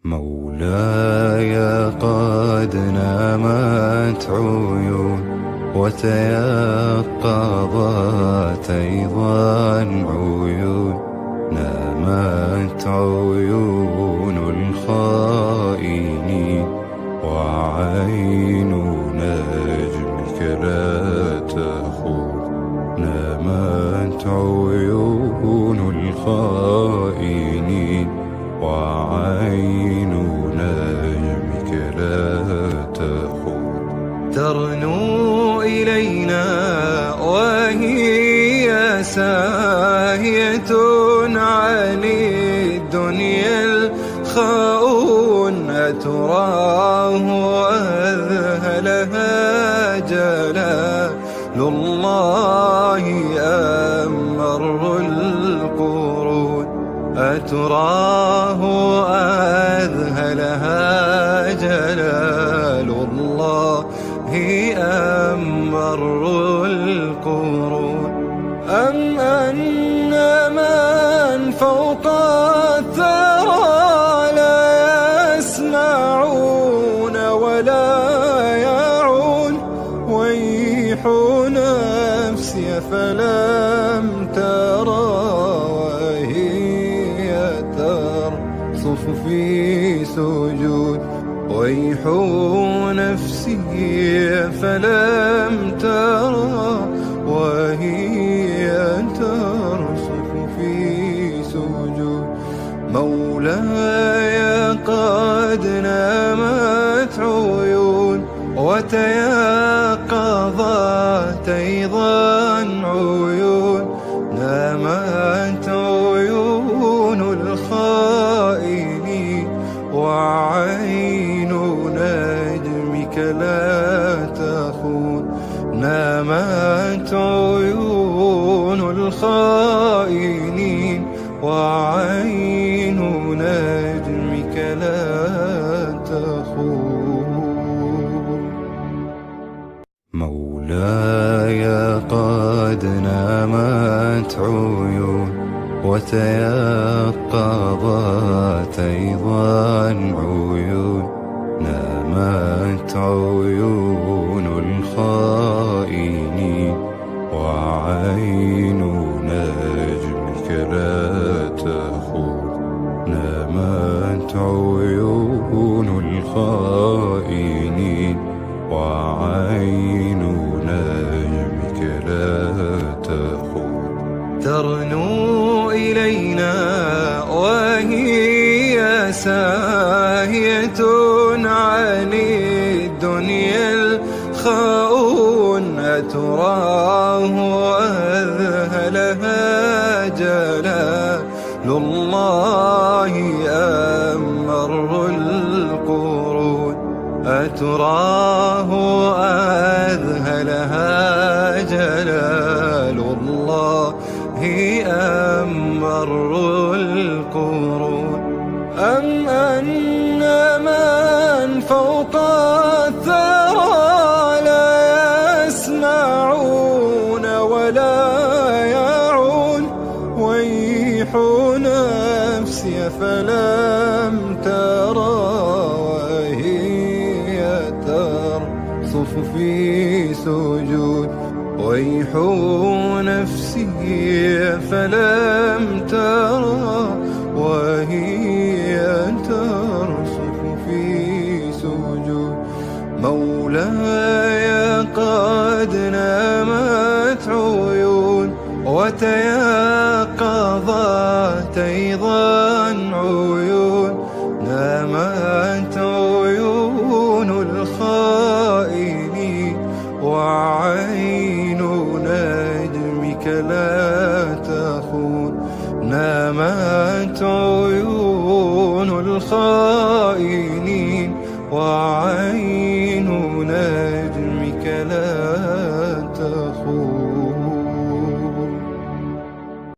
مولاي قد نامت عيون وتيقظت أيضا عيون، نامت عيون الخائنين وعين نجمك لا تخون، نامت عيون الخائنين وعين نجمك لا تخون. ترنو إلينا وهي ساهية عن الدنيا الخاؤون، أتراه أذهلها جلال الله أم مر القرون، أتراه أذهلها جلال الله أم مر القرون، أم أن من فوق الثرى لا يسمعون ولا يعون، ويح نفسي فلم ترى وهي ترصف في سجود، ويح نفسي فلم ترى وهي ترصف في سجود. مولاي قد نامت عيون وتيقظت أيضا عيون، نامت عيون الخائنين وعين نجمك لا تخون، نامت عيون الخائنين وعين نجمك لا تخون. مولاي قد نامت عيون وتيقظت أيضا عيون، نامت عيون الخائنين وعين نجمك لا تخون، نامت عيون الخائنين وعين نجمك لا تخون. ترنو إلينا وهي ساهية عن الدنيا الخاؤون، أتراه أذهلها جلال الله أم مر القرون، أتراه أذهلها جلال الله أم مر القرون، أم أن من فوق الثرى لا يسمعون ولا يعون، ويح نفسي فلم ترى وهي ترصف في سجود، ويح نفسي فلم ترى وهي ترصف في سجود. مولاي قد نامت عيون وتيقظت أيضا عيون، نامت عيون الخائنين وعين نجمك لا تخون، نامت عيون الخائنين وعين نجمك لا